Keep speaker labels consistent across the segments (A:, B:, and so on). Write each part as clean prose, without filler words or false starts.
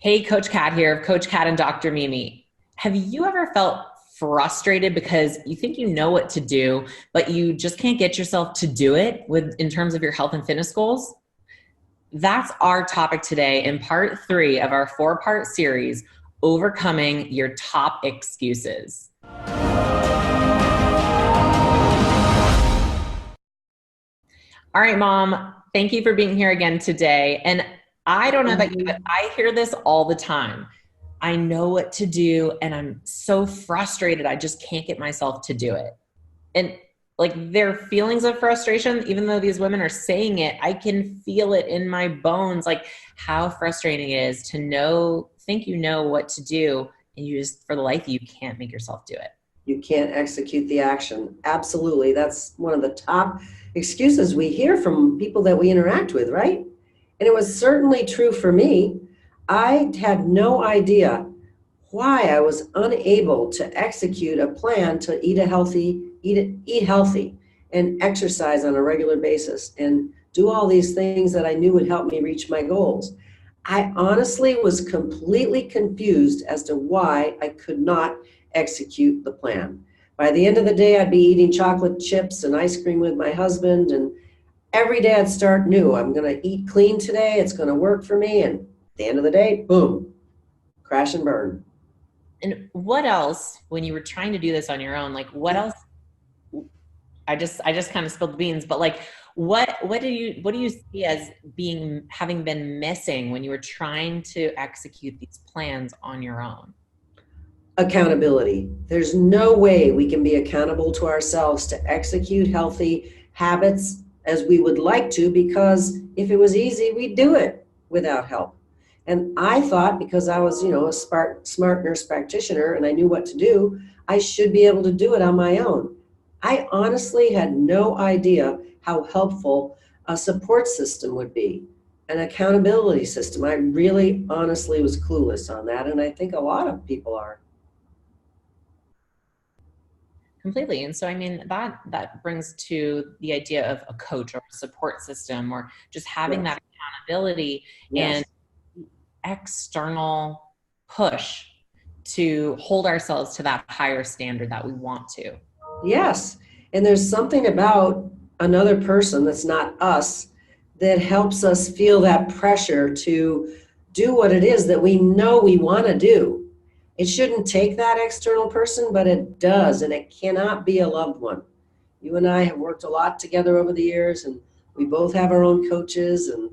A: Hey, Coach Kat here, Coach Kat and Dr. Mimi. Have you ever felt frustrated because you think you know what to do, but you just can't get yourself to do it in terms of your health and fitness goals? That's our topic today in part three of our four-part series, Overcoming Your Top Excuses. All right, Mom, thank you for being here again today. And I don't know about you, but I hear this all the time. I know what to do, and I'm so frustrated. I just can't get myself to do it. And like their feelings of frustration, even though these women are saying it, I can feel it in my bones, like how frustrating it is to think you know what to do, and you just, for the life of you, can't make yourself do it.
B: You can't execute the action. Absolutely. That's one of the top excuses we hear from people that we interact with, right? And it was certainly true for me. I had no idea why I was unable to execute a plan to eat healthy and exercise on a regular basis and do all these things that I knew would help me reach my goals. I honestly was completely confused as to why I could not execute the plan. By the end of the day, I'd be eating chocolate chips and ice cream with my husband, and every day I'd start new. I'm going to eat clean today. It's going to work for me. And at the end of the day, boom, crash and burn.
A: And what else, when you were trying to do this on your own, like what else? I just kind of spilled the beans, but like what do you see as having been missing when you were trying to execute these plans on your own?
B: Accountability. There's no way we can be accountable to ourselves to execute healthy habits as we would like to, because if it was easy, we'd do it without help. And I thought, because I was, a smart nurse practitioner and I knew what to do, I should be able to do it on my own. I honestly had no idea how helpful a support system would be, an accountability system. I really honestly was clueless on that, and I think a lot of people are.
A: Completely. And so, I mean, that brings to the idea of a coach or a support system, or just having
B: Yes.
A: that accountability and
B: Yes.
A: external push to hold ourselves to that higher standard that we want to.
B: Yes. And there's something about another person that's not us that helps us feel that pressure to do what it is that we know we want to do. It shouldn't take that external person, but it does, and it cannot be a loved one. You and I have worked a lot together over the years, and we both have our own coaches, and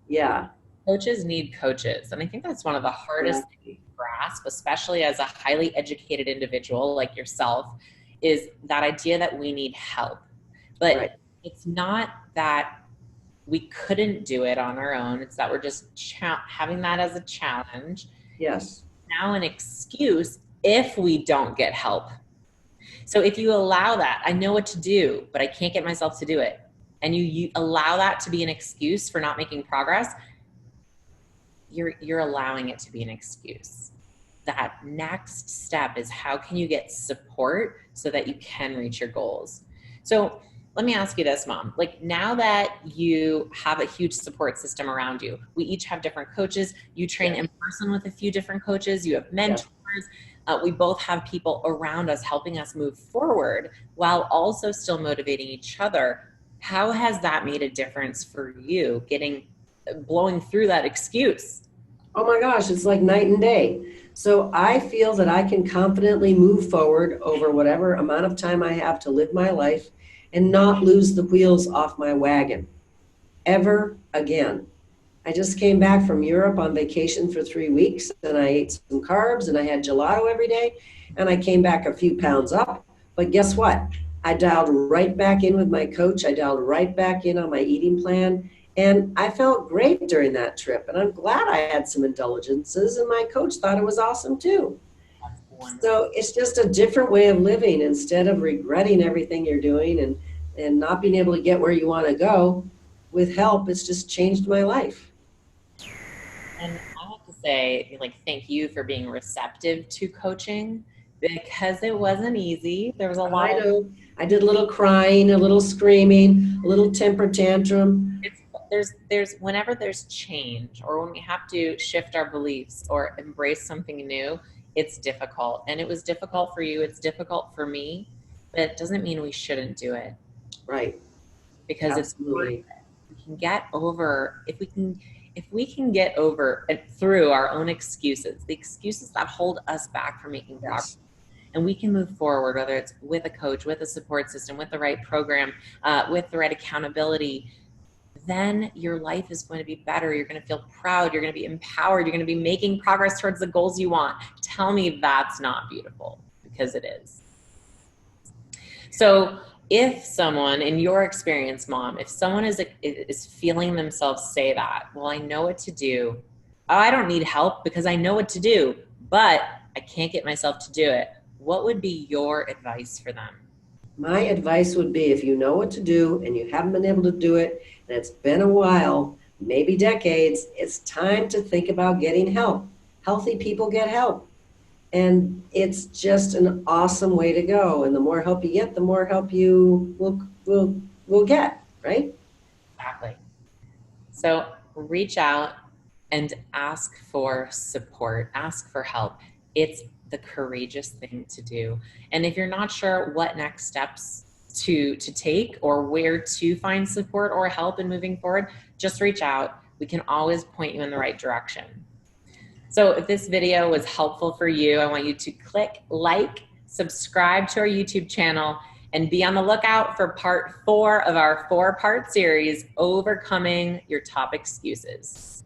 B: yeah.
A: Coaches need coaches. And I think that's one of the hardest things to grasp, especially as a highly educated individual like yourself, is that idea that we need help. But
B: Right.
A: it's not that we couldn't do it on our own. It's that we're just having that as a challenge.
B: Yes.
A: Now an excuse if we don't get help. So if you allow that, I know what to do, but I can't get myself to do it. And you allow that to be an excuse for not making progress, you're allowing it to be an excuse. That next step is, how can you get support so that you can reach your goals? So let me ask you this, Mom. Like, now that you have a huge support system around you, we each have different coaches. You train
B: Yes.
A: in person with a few different coaches. You have
B: Yes.
A: mentors. We both have people around us helping us move forward while also still motivating each other. How has that made a difference for you blowing through that excuse?
B: Oh my gosh, it's like night and day. So I feel that I can confidently move forward over whatever amount of time I have to live my life and not lose the wheels off my wagon ever again. I just came back from Europe on vacation for 3 weeks, and I ate some carbs and I had gelato every day, and I came back a few pounds up. But guess what? I dialed right back in with my coach. I dialed right back in on my eating plan. And I felt great during that trip. And I'm glad I had some indulgences, and my coach thought it was awesome too.
A: That's wonderful.
B: So it's just a different way of living. Instead of regretting everything you're doing and not being able to get where you want to go, with help, it's just changed my life.
A: And I have to say, like, thank you for being receptive to coaching, because it wasn't easy. There was a lot
B: I
A: of
B: know. I did a little crying, a little screaming, a little temper tantrum.
A: there's whenever there's change or when we have to shift our beliefs or embrace something new, it's difficult. And it was difficult for you, it's difficult for me, but it doesn't mean we shouldn't do it
B: Right.
A: because it's worth
B: Absolutely.
A: it. We can get over if we can get over and through our own excuses, the excuses that hold us back from making progress,
B: Yes.
A: and we can move forward, whether it's with a coach, with a support system, with the right program, with the right accountability, then your life is going to be better. You're going to feel proud. You're going to be empowered. You're going to be making progress towards the goals you want. Tell me that's not beautiful, because it is. So if someone, in your experience, Mom, if someone is feeling themselves say that, well, I know what to do. Oh, I don't need help because I know what to do, but I can't get myself to do it. What would be your advice for them?
B: My advice would be if you know what to do and you haven't been able to do it, and it's been a while, maybe decades, it's time to think about getting help. Healthy people get help. And it's just an awesome way to go. And the more help you get, the more help you will get, right?
A: Exactly. So reach out and ask for support, ask for help. It's the courageous thing to do. And if you're not sure what next steps to take or where to find support or help in moving forward, just reach out. We can always point you in the right direction. So if this video was helpful for you, I want you to click like, subscribe to our YouTube channel, and be on the lookout for part 4 of our 4-part series, Overcoming Your Top Excuses.